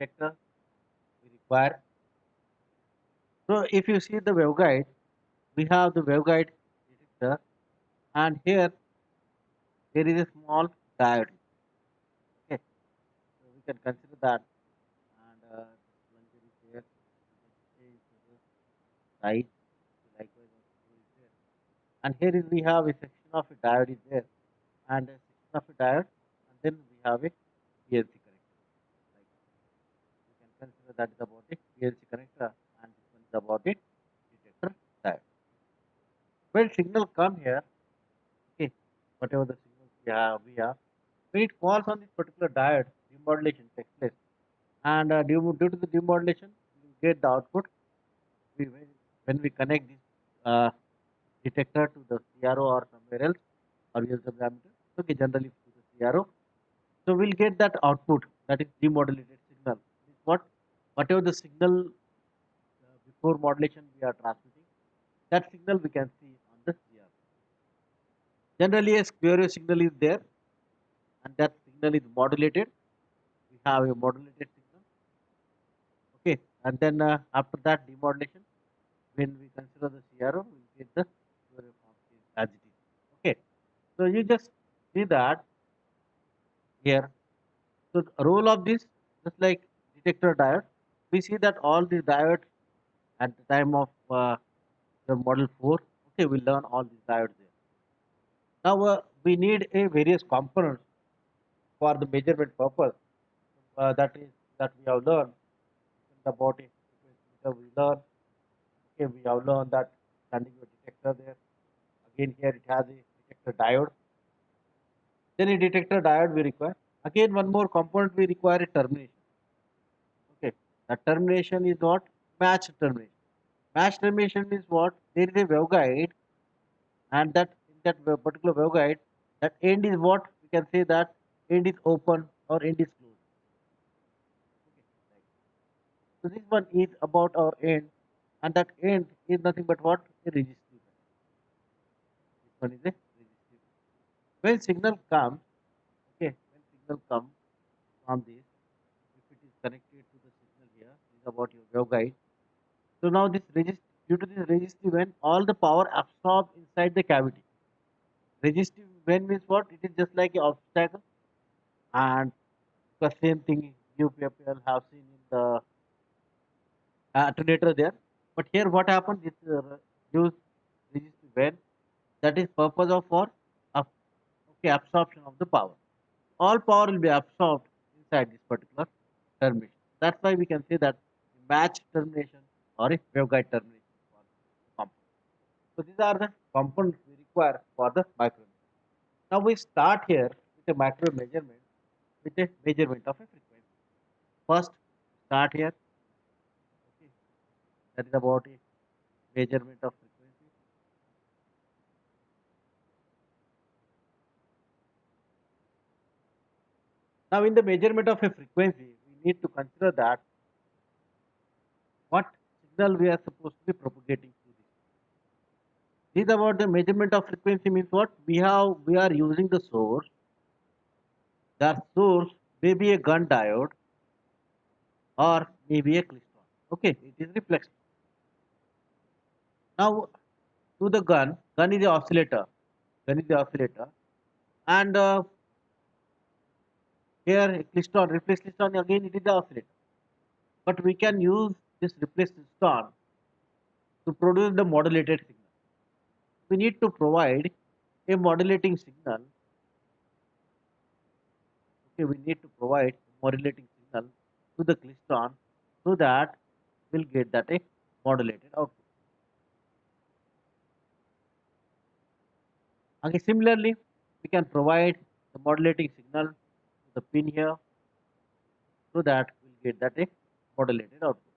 detector we require. So if you see the waveguide, we have the waveguide detector, and here there is a small diode. Okay, so we can consider that, and this plunger is there. We can change the size. Likewise, also is there. And here is we have a section of a diode is there, and a section of a diode, and then we have a PLC connector. Like we can consider that is about a PLC connector, and this one is about a detector diode. When signal come here, okay, whatever the signals we have, when it falls on this particular diode, demodulation takes place, and due to the demodulation, we get the output. We when we connect this detector to the CRO or somewhere else, or VLC parameter, okay, generally to the CRO, so we'll get that output, that is demodulated signal. Is whatever the signal before modulation we are transmitting, that signal we can see on the CRO. Generally, a square signal is there, and that signal is modulated. We have a modulated signal, okay, and then after that demodulation, when we consider the CRO, we will get the Fourier form as it is. Okay, so you just see that here. So the role of this, just like detector diode, we see that all these diodes at the time of the model 4, okay, we learn all these diodes there. Now we need a various components for the measurement purpose. That is that we have learned about a frequency meter. We learn, okay, we have learned that standing your detector there. Again, here it has a detector diode. Then a detector diode we require. Again, one more component we require a termination. Okay, the termination is what? Match termination. Match termination means what? There is a waveguide, and that in that particular waveguide, that end is what? We can say that end is open or end is closed. Okay, right. So this one is about our end, and that end is nothing but what? A resistive. This one is a resistive. When signal comes, okay, when signal comes from this, if it is connected to the signal here, this is about your waveguide. So now this due to this resistive when all the power absorbed inside the cavity. Resistive when means what? It is just like an obstacle, and the same thing you people have seen in the alternator there. But here what happens? It use resistive when, that is purpose of for okay, absorption of the power. All power will be absorbed inside this particular termination. That's why we can say that match termination or a waveguide termination for the component. So these are the components we require for the micrometer. Now we start here with a macro measurement, with a measurement of a frequency. First, start here. Okay, that is about a measurement of frequency. Now in the measurement of a frequency, we need to consider that what signal we are supposed to be propagating through this. This about the measurement of frequency means what? We are using the source. That source may be a gun diode or maybe a klystron. Okay, it is reflex. Now to the gun is the oscillator. Gun is the oscillator, and here klystron, reflex klystron again it is the oscillator. But we can use this reflex klystron to produce the modulated signal. We need to provide a modulating signal. Okay, we need to provide a modulating signal to the klystron so that we'll get that a modulated output. Okay, similarly, we can provide the modulating signal to the pin here so that we'll get that a modulated output.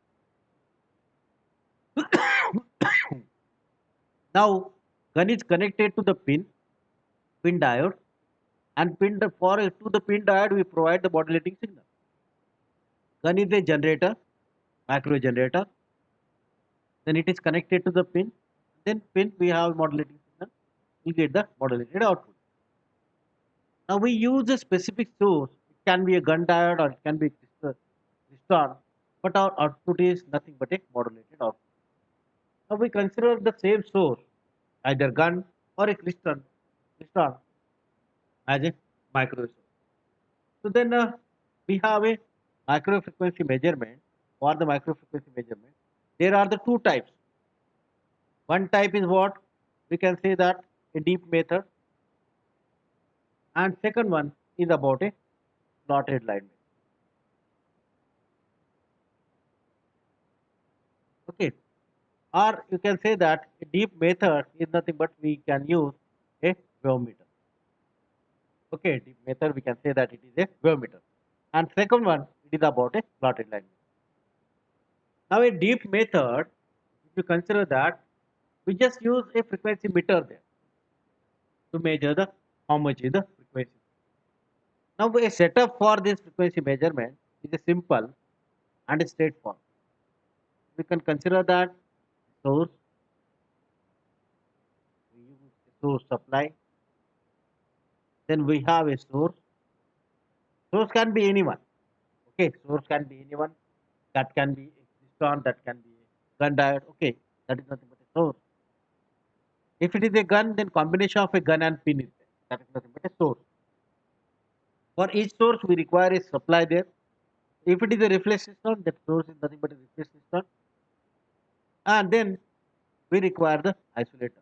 Now, gun is connected to the pin diode, and to the pin diode we provide the modulating signal. Gun is a generator, macro generator. Then it is connected to the pin. Then pin we have modulating signal. We get the modulated output. Now we use a specific source. It can be a gun diode or it can be a crystal klystron, but our output is nothing but a modulated output. Now we consider the same source, either gun or a klystron as a microwave source. So then we have a micro frequency measurement. For the micro frequency measurement, there are the two types. One type is what we can say that a deep method, and second one is about a slotted line method. Okay, or you can say that a deep method is nothing but we can use a wave meter. Okay, deep method we can say that it is a wave meter, and second one it is about a slotted line method. Now a deep method, if you consider that, we just use a frequency meter there to measure the how much is the frequency. Now a setup for this frequency measurement is a simple and a straightforward. We can consider that source, we use a source supply, then we have a source. Source can be anyone. Okay, source can be anyone. That can be a piston, that can be a gun diode. Okay, that is nothing but a source. If it is a gun, then combination of a gun and pin is there. That is nothing but a source. For each source, we require a supply there. If it is a reflex system, that source is nothing but a reflex system. And then we require the isolator.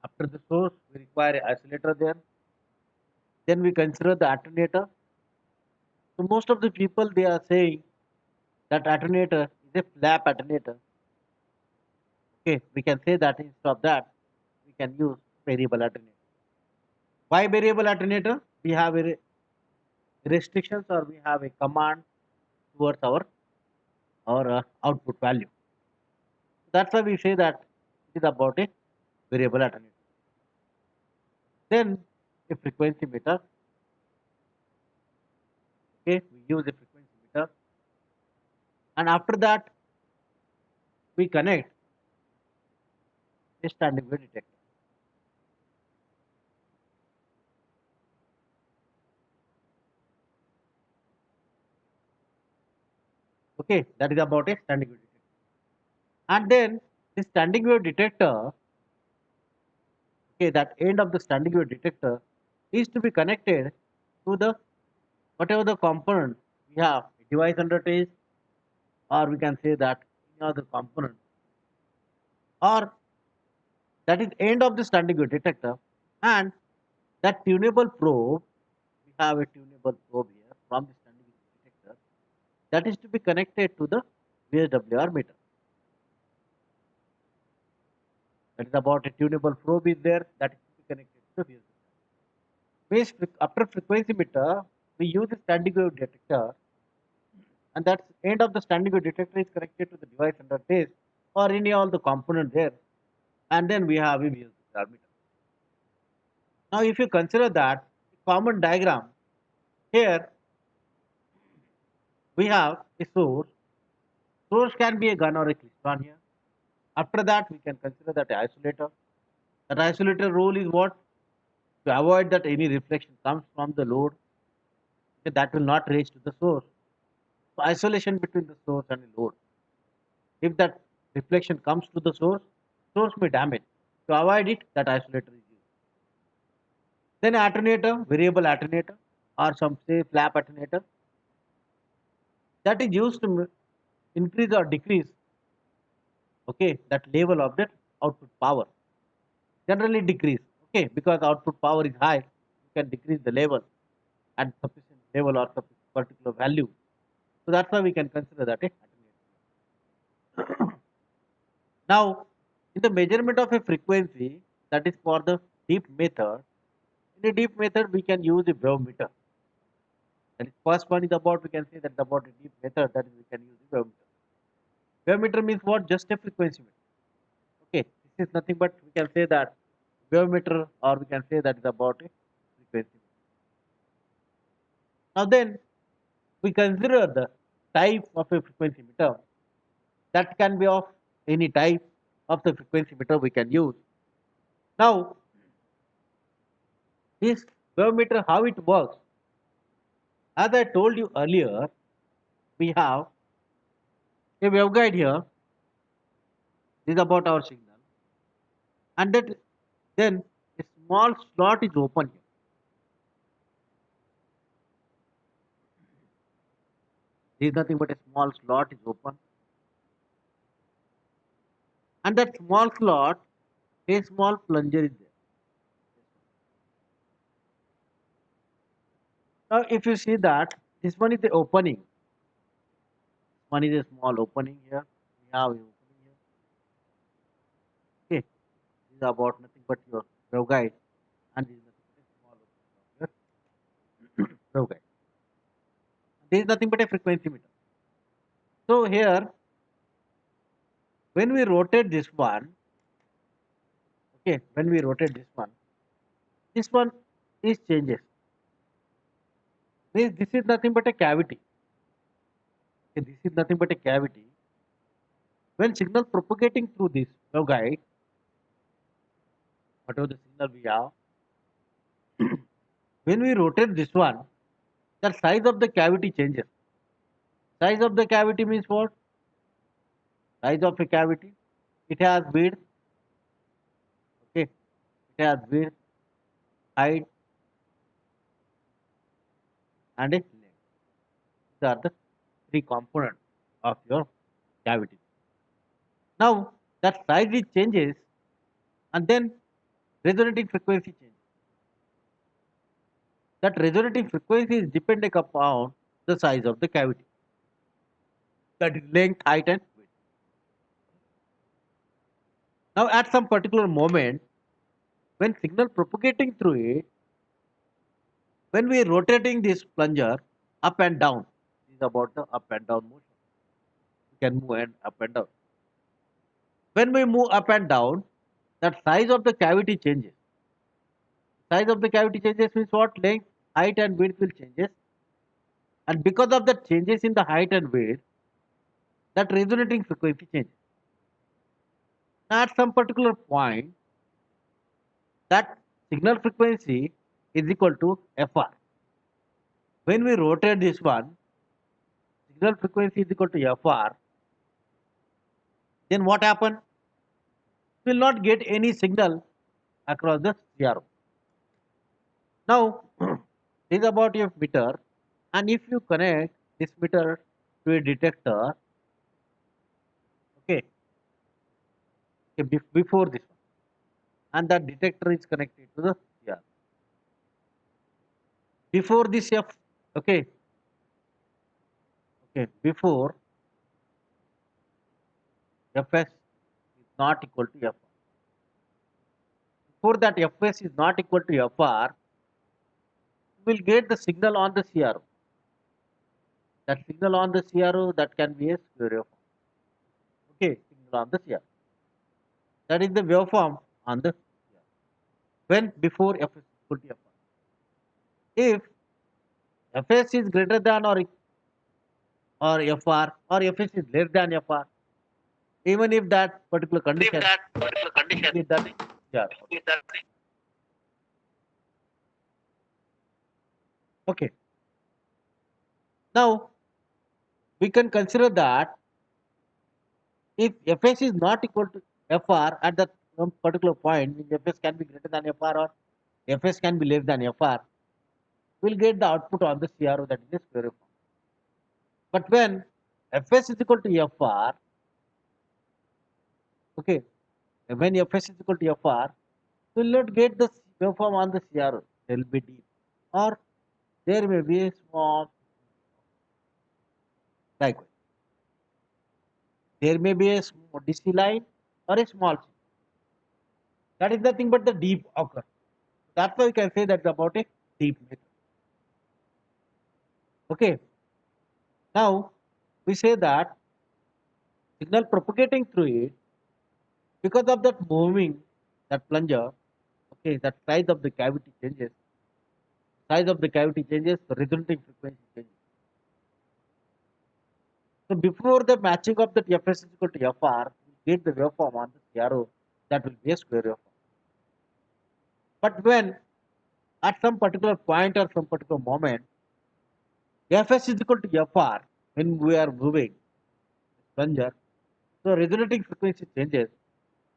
After the source, we require an isolator there. Then we consider the alternator. So most of the people they are saying that alternator is a flap alternator. Okay, we can say that instead of that, we can use variable alternator. Why variable alternator? We have a restrictions or we have a command towards our output value. That's why we say that it is about a variable alternator. Then a frequency meter. Okay, we use a frequency meter, and after that we connect a standing wave detector. Okay, that is about a standing wave detector. And then the standing wave detector, okay, that end of the standing wave detector is to be connected to the whatever the component we have, a device under test, or we can say that any other component, or that is end of the standing wave detector, and that tunable probe, we have a tunable probe here from the standing wave detector that is to be connected to the VSWR meter. That is about a tunable probe is there that is to be connected to the VSWR. Means after frequency meter, we use the standing wave detector, and that's end of the standing wave detector is connected to the device under test or any all the component there, and then we have a VSWR meter. Now, if you consider that common diagram here, we have a source. Source can be a gun or a klystron here. After that, we can consider that isolator. That isolator role is what? To avoid that any reflection comes from the load, okay, that will not reach to the source. So isolation between the source and the load. If that reflection comes to the source, source may damage. To avoid it, that isolator is used. Then alternator, variable alternator, or some say flap alternator, that is used to increase or decrease, okay, that level of that output power. Generally decrease, okay, because output power is high, you can decrease the level at sufficient level or sufficient particular value. So that's why we can consider that a alternator. Now, in the measurement of a frequency, that is for the deep method, in a deep method we can use a wave meter. That is first one is about, we can say that about a deep method, that is we can use a wave meter. Wave meter means what? Just a frequency meter. Okay, this is nothing but we can say that wave meter, or we can say that is about a frequency. Now then, we consider the type of a frequency meter. That can be of any type of the frequency meter we can use. Now, this wave meter, how it works? As I told you earlier, we have a waveguide here. This is about our signal, and that then a small slot is open here. There is nothing but a small slot is open, and that small slot, a small plunger is there. Now, if you see that this one is the opening, one is a small opening here. We have a opening here. Okay, this is about nothing but your waveguide, and this is nothing but a small opening of your waveguide. This is nothing but a frequency meter. So here, when we rotate when we rotate this one is changes. Means this is nothing but a cavity. Okay, this is nothing but a cavity. When signal propagating through this waveguide, whatever the signal we have, when we rotate this one, the size of the cavity changes. Size of the cavity means what? Size of a cavity. It has width. Okay, it has width, height, and a length. These are the three components of your cavity. Now that size it changes, and then resonating frequency changes. That resonating frequency is dependent upon the size of the cavity. That is length, height, and width. Now at some particular moment, when signal propagating through it, when we rotating this plunger up and down, this is about the up and down motion. You can move and up and down. When we move up and down, that size of the cavity changes. Size of the cavity changes means what? Length, height, and width will changes. And because of the changes in the height and width, that resonating frequency changes. Now at some particular point, that signal frequency is equal to FR. When we rotate this one, signal frequency is equal to FR, then what happens? We will not get any signal across the CRO. Now, this is about your meter, and if you connect this meter to a detector, okay, before this one, and that detector is connected to the CRO. Before this F, okay, before Fs is not equal to Fr. Before that Fs is not equal to Fr, we will get the signal on the CRO. That signal on the CRO, that can be a square waveform. Okay, signal on the CRO. That is the waveform on the CRO. When before Fs is equal to Fr. If Fs is greater than or Fr, or Fs is less than Fr, even if that particular condition, is that CRO. Okay. Now we can consider that if Fs is not equal to Fr at that some particular point, means Fs can be greater than Fr or Fs can be less than Fr, we'll get the output on the CRO, that is the square wave form. But when Fs is equal to Fr, okay, when Fs is equal to Fr, we will not get the waveform on the CRO. There will be deep, or there may be a small, likewise. There may be a small DC line or a small C. That is nothing but the deep occur. That's why we can say that's about a deep method. Okay. Now we say that signal propagating through it, because of that moving, that plunger, okay, that size of the cavity changes. Size of the cavity changes, the resulting frequency changes. So before the matching of that Fs is equal to Fr, we get the waveform on the CRO, that will be a square waveform. But when at some particular point or some particular moment, Fs is equal to Fr, when we are moving plunger, so resonating frequency changes.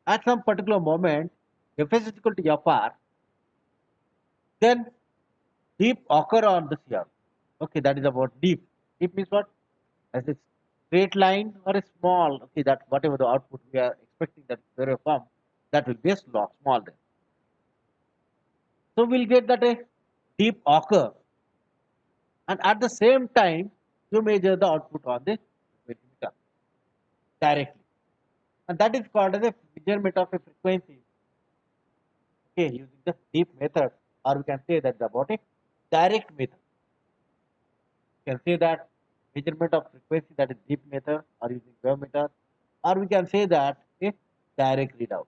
At some particular moment, Fs is equal to Fr, then deep occur on the CR. Okay, that is about deep. Deep means what? As a straight line or a small, okay, that whatever the output we are expecting that Fourier form, that will be a small then. So we'll get that a deep occur, and at the same time you measure the output on the meter directly, and that is called as a measurement of a frequency. Okay, using the deep method, or we can say that about a direct method. You can say that measurement of frequency, that is deep method, or using wave meter, or we can say that a direct readout.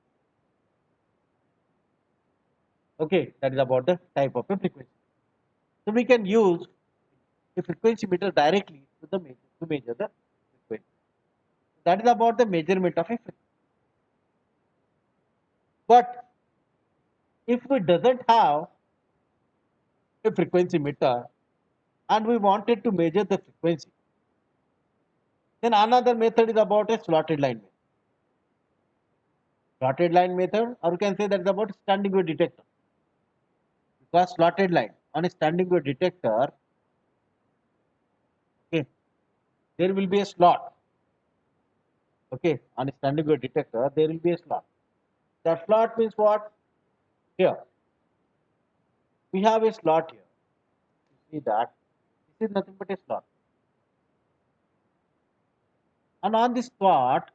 Okay, that is about the type of a frequency. So we can use a frequency meter directly to measure the frequency. That is about the measurement of a frequency. But if we doesn't have a frequency meter and we wanted to measure the frequency, then another method is about a slotted line method. Slotted line method, or we can say that is about standing wave detector. Because slotted line on a standing wave detector, okay, there will be a slot. Okay, on a standing wave detector, there will be a slot. That slot means what? Here, we have a slot here. You see that this is nothing but a slot. And on this slot,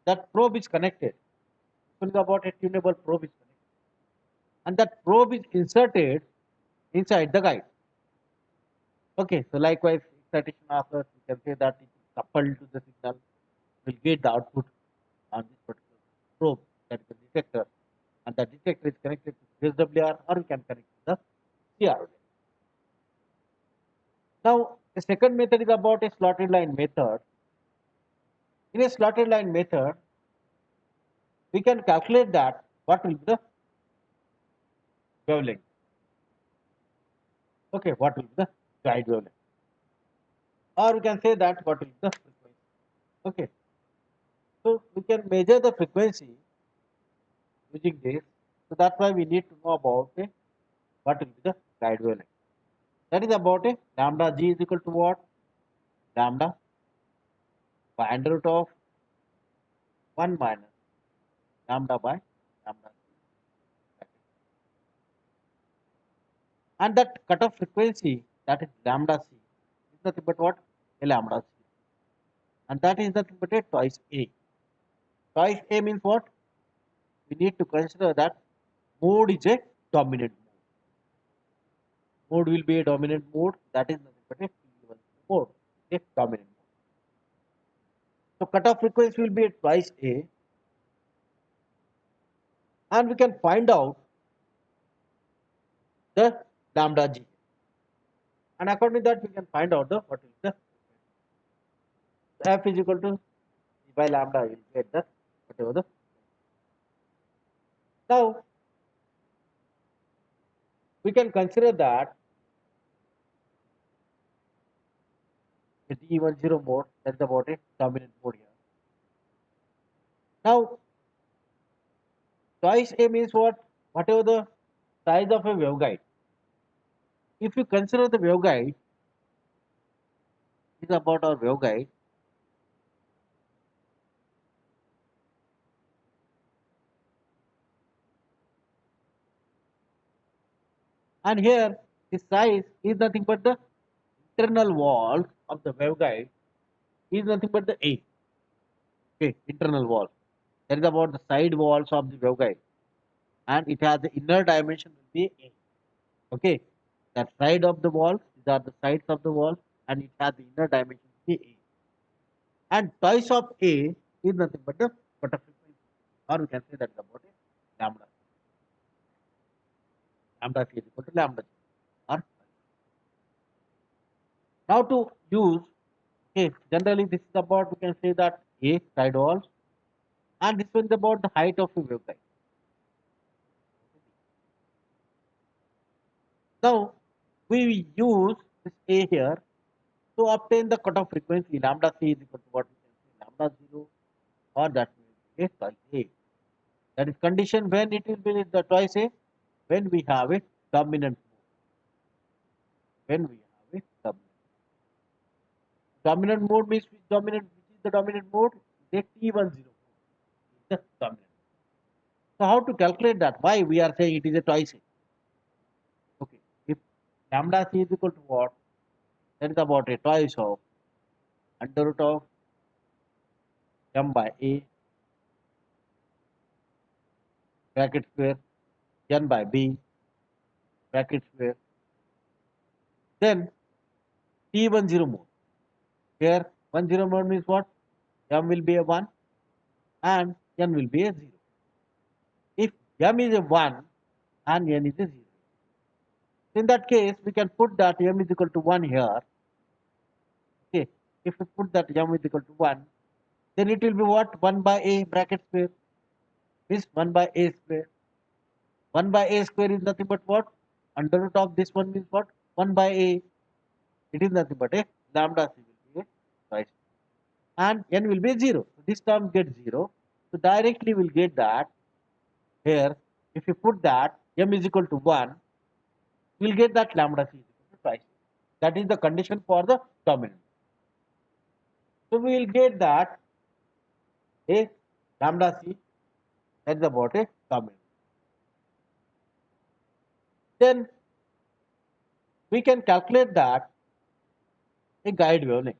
that probe is connected. Think about a tunable probe is connected. And that probe is inserted inside the guide. Okay, so likewise, excitation after you can say that it is coupled to the signal, will get the output on this particular probe, that is the detector, and the detector is connected to SWR, or we can connect to the CR. Now, the second method is about a slotted line method. In a slotted line method, we can calculate that what will be the wavelength. Okay, what will be the guide wavelength, or we can say that what will be the frequency. Okay, so we can measure the frequency using this. So that's why we need to know about what will be the guide wavelength. That is about a lambda g is equal to what? Lambda by under root of 1 minus lambda by lambda c. And that cutoff frequency, that is lambda c, is nothing but what? A lambda c. And that is nothing but a twice a. Twice a means what? We need to consider that mode is a dominant mode. Mode will be a dominant mode, that is nothing but a P1 mode, a dominant mode. So cutoff frequency will be twice A, and we can find out the lambda g. And according to that, we can find out the what is the f is equal to g by lambda. You will get the whatever the. Now we can consider that the D10 mode, that's about a dominant mode here. Now twice A means what? Whatever the size of a waveguide. If you consider the waveguide is about our waveguide, and here the size is nothing but the internal wall of the waveguide is nothing but the A. Okay, internal wall. That is about the side walls of the waveguide, and it has the inner dimension will be A. Okay, that side of the wall, these are the sides of the wall, and it has the inner dimension will be A. And twice of A is nothing but the butterfly frequency, or we can say that is about a lambda. Lambda c is equal to lambda g. Or now to use, okay, generally this is about, we can say that A side walls, and this one is about the height of a waveguide. Now we use this A here To obtain the cutoff frequency, lambda c is equal to what we can say, lambda 0, or that will be a twice a. That is condition when it will be the twice a, when we have a dominant mode. When we have a dominant mode means which is the dominant mode? The T10 mode is the dominant. So how to calculate that? Why we are saying it is a twice a? Okay, if lambda c is equal to what? That is about a twice of under root of m by a bracket square n by b bracket square. Then T10 mode. Here 10 mode means what? M will be a 1 and n will be a 0. If m is a 1 and n is a 0, in that case we can put that m is equal to 1 here. Okay, if we put that m is equal to 1, then it will be what? 1 by a bracket square is 1 by a square. 1 by a square is nothing but what? Under root of this one means what? 1 by a. It is nothing but a lambda c will be a twice and n will be 0. So this term gets 0. So directly we'll get that here. If you put that m is equal to 1, we'll get that lambda c is equal to twice. That is the condition for the dominant. So we will get that a lambda c, that is about a dominant. Then we can calculate that a guide wavelength.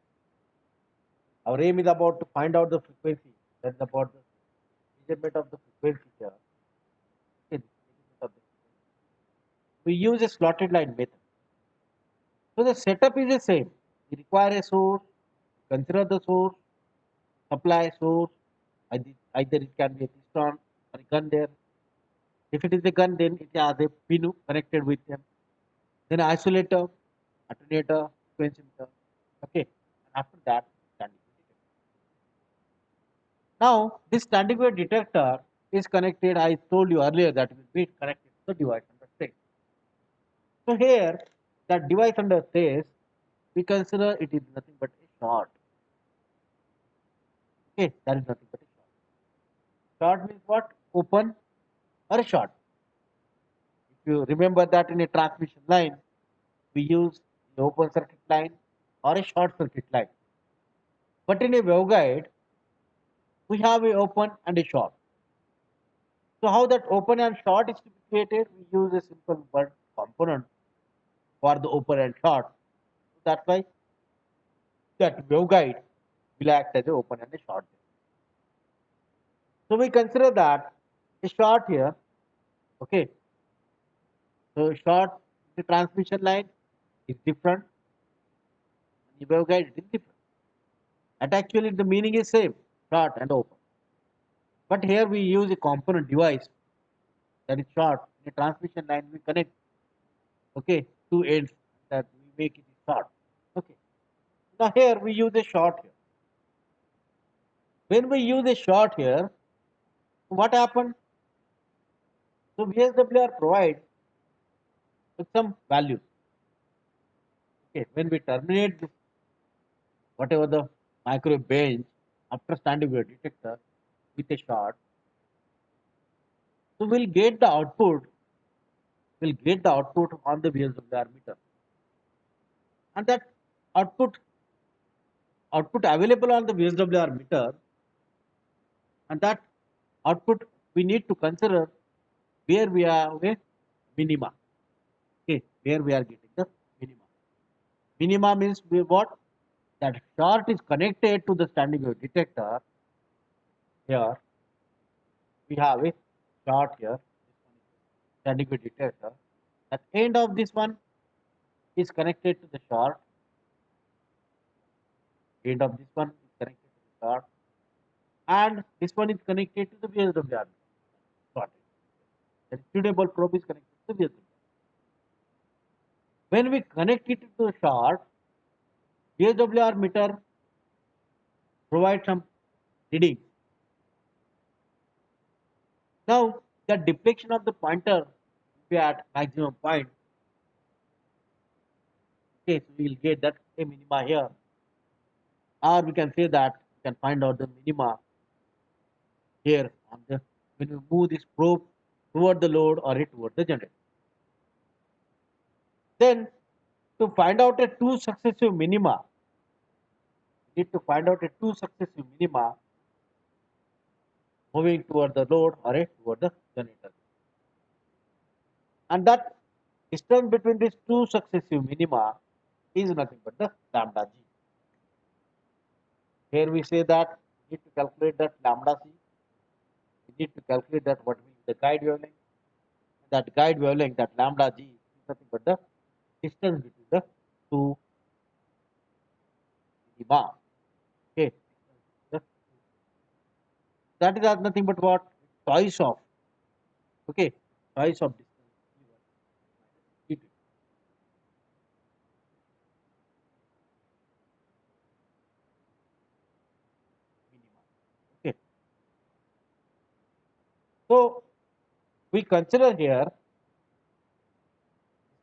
Our aim is about to find out the frequency. That is about the measurement of the frequency here. Okay, measurement of the frequency. We use a slotted line method. So the setup is the same. We require a source, consider the source, supply source, either it can be a piston or a gun there. If it is a gun, then it has a pin connected with them. Then isolator, alternator, frequency meter. Okay, and after that, standing wave detector. Now, this standing wave detector is connected. I told you earlier that it will be connected to the device under test. So here, that device under test, we consider it is nothing but a short. Okay, that is nothing but a short. Short means what? Open or a short. If you remember that in a transmission line, we use the open circuit line or a short circuit line. But in a waveguide, we have a open and a short. So how that open and short is to be created? We use a simple word component for the open and short. So that's why that waveguide will act as a open and a short. So we consider that a short here. Okay. So short the transmission line is different. The waveguide is different. And actually the meaning is same, short and open. But here we use a component device that is short. In a transmission line we connect, okay, two ends that we make it short. Okay. Now here we use a short here. When we use a short here, what happened? So VSWR provides with some values. Okay, when we terminate this, whatever the microwave bench after standing wave detector with a short, so we'll get the output on the VSWR meter, and that output available on the VSWR meter, and that output we need to consider where we are a minima. Okay, where we are getting the minima. Minima means we what? That short is connected to the standing wave detector. Here we have a short here. Standing wave detector. At end of this one is connected to the short. End of this one is connected to the short, and this one is connected to the VSWR. Short. The tunable probe is connected to the VSWR. When we connect it to the short, VSWR meter provides some reading. Now the deflection of the pointer will be at maximum point. Okay, so we will get that a minima here, or we can say that we can find out the minima here on the when we move this probe toward the load or it toward the generator. Then to find out a two successive minima, we need to find out a two successive minima moving toward the load or it toward the generator. And that distance between these two successive minima is nothing but the lambda g. Here we say that we need to calculate that lambda c. We need to calculate that what will be the guide wavelength. That guide wavelength, that lambda g, is nothing but the distance between the two minima. Okay, that is nothing but what twice of, okay, twice of distance minus minima. Okay, so we consider here this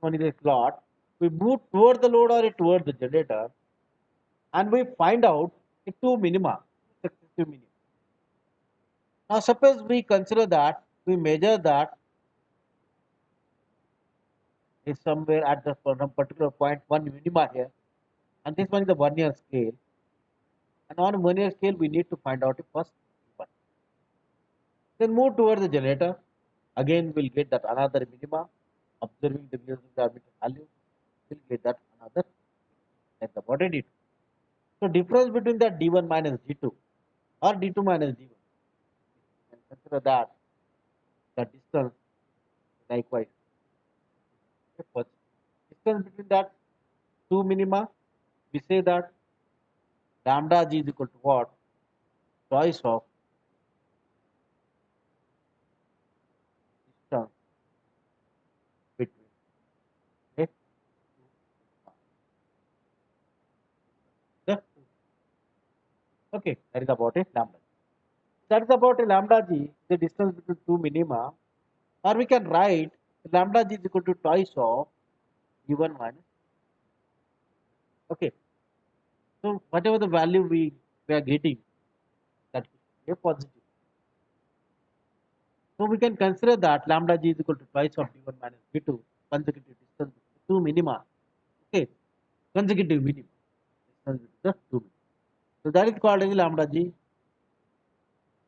one is a slot. We move toward the load or toward the generator, and we find out the two minima, successive minima. Now, suppose we consider that we measure that is somewhere at the some particular point one minima here, and this one is the 1 year scale. And on 1 year scale, we need to find out the first one. Then move towards the generator. Again, we'll get that another minima. Observing the music arbitrary value, we'll get that another. That's about a D2. So difference between that D1 minus D2 or D2 minus D1. And consider that the distance likewise. Okay, first distance between that two minima, we say that lambda g is equal to what? Twice of distance between, okay, the two. Okay, that is about a lambda. That is about a lambda g, the distance between two minima, or we can write lambda g is equal to twice of u1 minus. Okay, so whatever the value we are getting, that is a positive. So we can consider that lambda g is equal to twice of d1 minus d2 consecutive distance between two minima. Okay, consecutive minima distance between the two minima. So that is called as lambda g.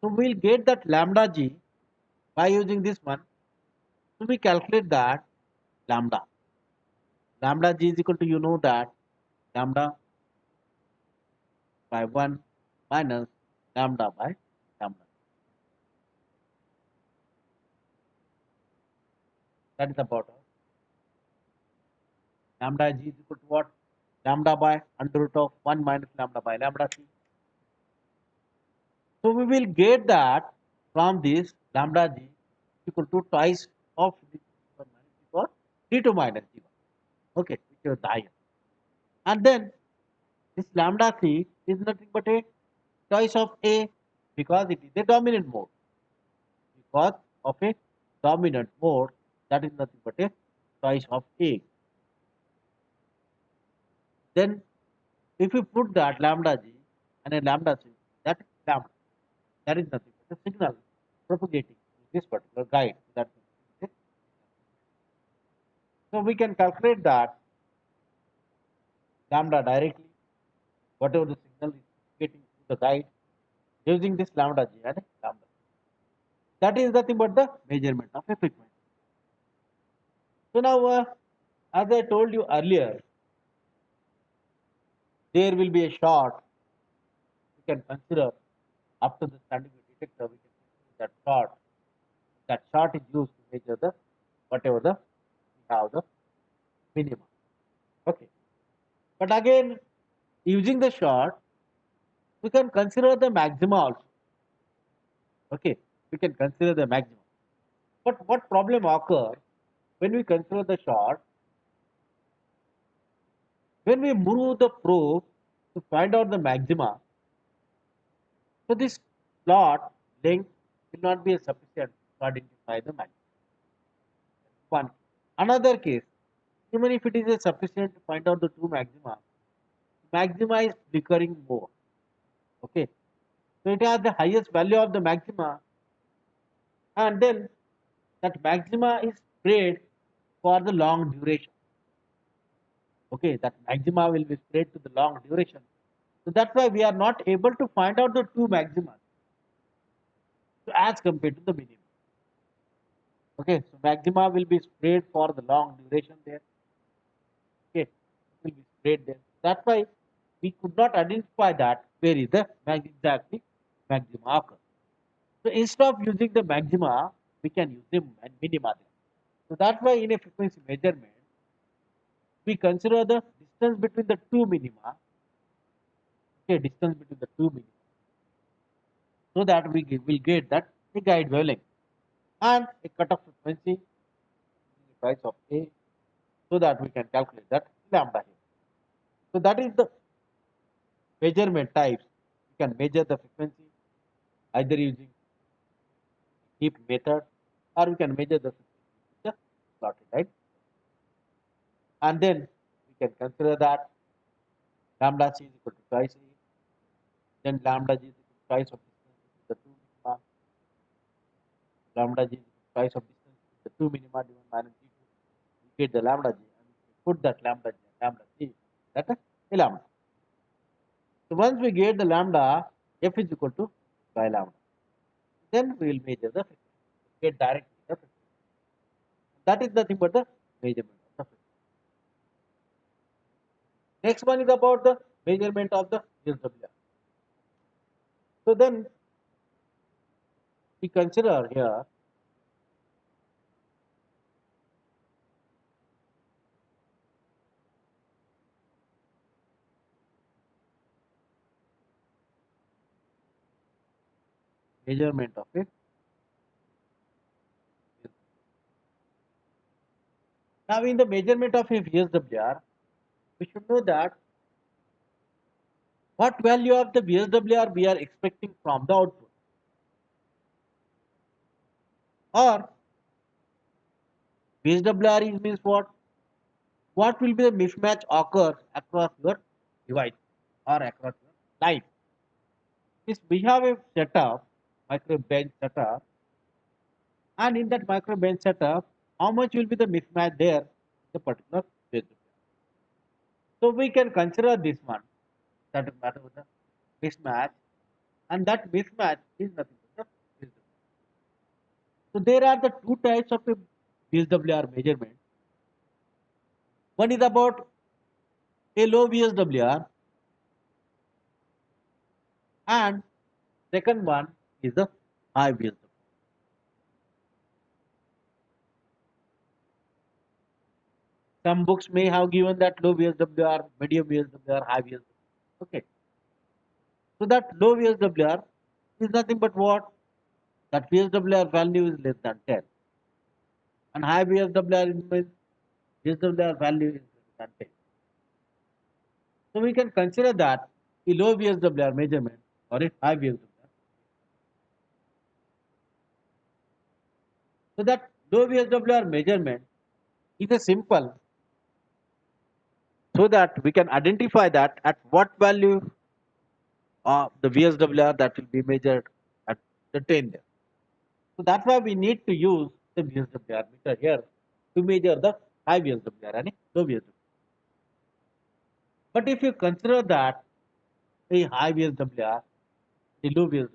So we'll get that lambda g by using this one. So we calculate that lambda. Lambda g is equal to, you know, that lambda by 1 minus lambda by lambda. That is about lambda g is equal to what? Lambda by under root of 1 minus lambda by lambda c. So we will get that from this lambda g equal to twice of d1 minus d4, d2 minus d1. Okay, which is the higher. And then this lambda c is nothing but a twice of a, because it is a dominant mode. Because of a dominant mode, that is nothing but a twice of a. Then if you put that lambda g and a lambda c, that is lambda. That is nothing but a signal propagating this particular guide. That is, so we can calculate that lambda directly, whatever the signal is getting to the guide using this lambda g and lambda. That is nothing but the measurement of a frequency. So now, as I told you earlier, there will be a short. We can consider after the standing wave detector. We can consider that short. That short is used to measure the whatever the we have the minimum. Okay, but again, using the short, we can consider the maxima also. Okay, we can consider the maximum. But what problem occurs when we consider the short? When we move the probe to find out the maxima, so this plot length will not be sufficient to identify the maximum. One. Another case, even if it is a sufficient to find out the two maxima, maxima is flickering more. Okay, so it has the highest value of the maxima, and then that maxima is spread for the long duration. Okay, that maxima will be spread to the long duration. So that's why we are not able to find out the two maxima as compared to the minimum. Okay, so maxima will be spread for the long duration there. Okay, it will be spread there. That's why we could not identify that where is the exactly maxima occurs. So instead of using the maxima, we can use the minima there. So that's why in a frequency measurement, we consider the distance between the two minima. Okay, distance between the two minima, so that will get that a guide wavelength and a cutoff frequency price of A, so that we can calculate that lambda here. So that is the measurement types. We can measure the frequency either using heap method, or we can measure the frequency with the slotted line. And then we can consider that lambda c is equal to twice A, then lambda g is equal to twice of distance between the two minima, lambda g is equal to twice of distance between the two minima divided minus g2. We get the lambda g, and we put that lambda g and lambda g, that is a lambda. So once we get the lambda, f is equal to by lambda. Then we will measure the frequency. Get directly the frequency. That is nothing but the measurement of the frequency. Next one is about the measurement of the VSWR. So then we consider here measurement of it. Now in the measurement of a VSWR, we should know that what value of the VSWR we are expecting from the output, or VSWR is means what? What will be the mismatch occur across your device or across your line? If we have a setup, micro bench setup, and in that micro bench setup, how much will be the mismatch there in the particular VSWR? So we can consider this one, that matter with the mismatch, and that mismatch is nothing but the VSWR. So there are the two types of a VSWR measurement. One is about a low VSWR, and second one is the high VSWR. Some books may have given that low VSWR, medium VSWR, high VSWR. Okay. So that low VSWR is nothing but what? That VSWR value is less than 10. And high VSWR means VSWR value is greater than 10. So we can consider that a low VSWR measurement or a high VSWR. So that low VSWR measurement is a simple, so that we can identify that at what value of the VSWR that will be measured at the 10 there. So that's why we need to use the VSWR meter here to measure the high VSWR and low VSWR. But if you consider that a high VSWR, the low VSWR,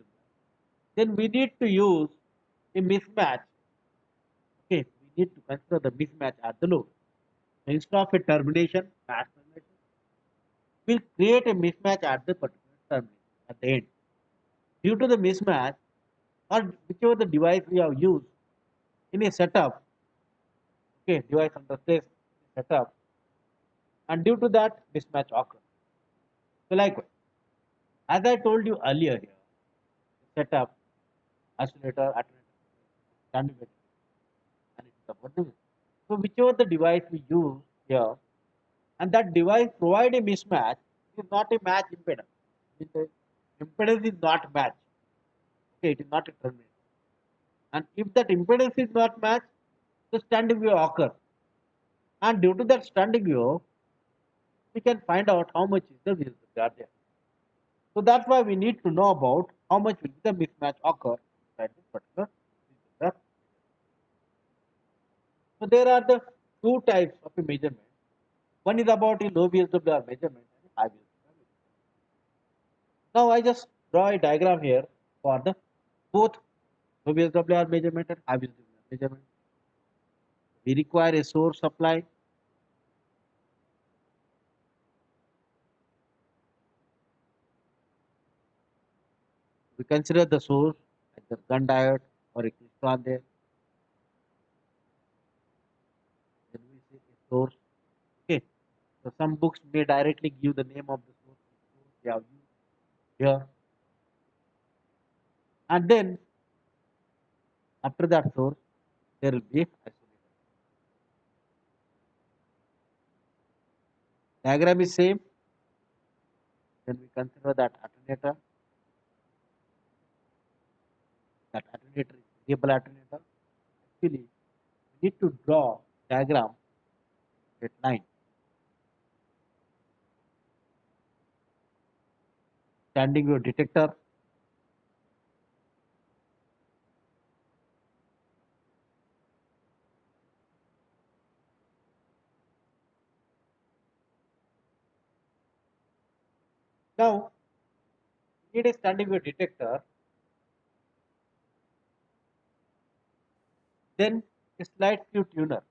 then we need to use a mismatch. Okay, we need to consider the mismatch at the load. Instead of a termination, match termination, we'll create a mismatch at the particular termination at the end. Due to the mismatch, or whichever the device we have used in a setup, okay, device under stress setup, and due to that mismatch occurs. So likewise, as I told you earlier here, setup, oscillator, alternator, standing wave, and it is about the mismatch. So whichever the device we use here, and that device provide a mismatch, it is not a match impedance. The impedance is not match. Okay, it is not a termination. And if that impedance is not matched, the standing wave occurs. And due to that standing wave, we can find out how much is the VSWR there. So that's why we need to know about how much will be the mismatch occur inside this particular VSWR. So there are the two types of a measurement. One is about a low VSWR measurement and a high VSWR measurement. Now I just draw a diagram here for the both low VSWR measurement and high VSWR measurement. We require a source supply. We consider the source either gun diode or a crystal there. Then we say a source. Okay. So some books may directly give the name of the source we have used here. And then after that source, there will be a isolator. Diagram is same. Then we consider that alternator. That alternator is variable alternator. Actually, we need to draw diagram straight line. Standing wave detector. Now, we need a standing wave detector. Then a slight Q tuner.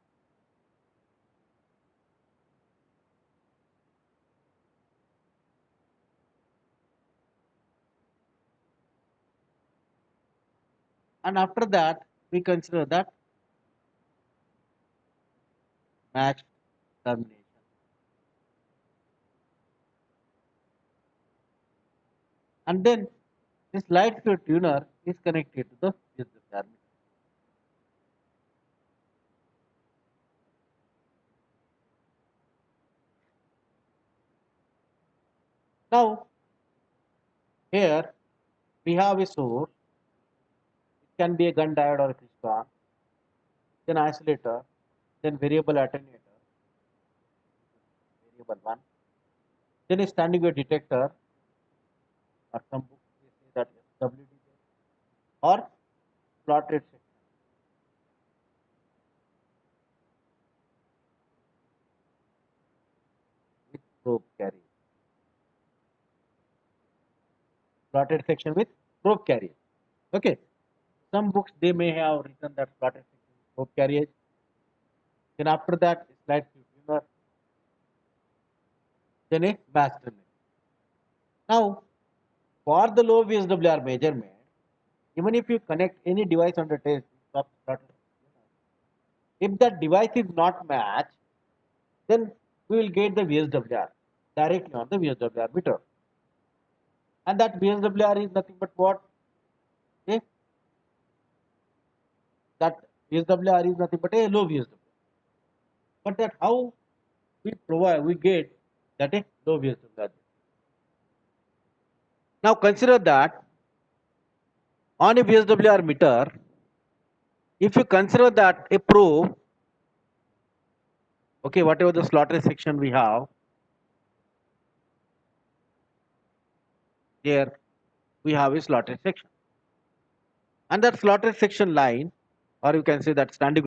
And after that, we consider that matched termination. And then this light field tuner is connected to the VSWR meter. Now, here we have a source. It can be a gun diode or a crystal, then isolator, then variable alternator, variable one, then a standing wave detector, or some books they say that SWD or plotted section with probe carrier. Plotted section with probe carrier. Okay. Some books they may have written that plotted section with probe carrier. Then after that, slide tuner, then a master. Now, for the low VSWR measurement, even if you connect any device on the test, if that device is not matched, then we will get the VSWR directly on the VSWR meter. And that VSWR is nothing but what? Okay? That VSWR is nothing but a low VSWR. But that how we get that a low VSWR. Now consider that on a VSWR meter, if you consider that a probe, okay, whatever the slotted section we have, here we have a slotted section. And that slotted section line, or you can say that standing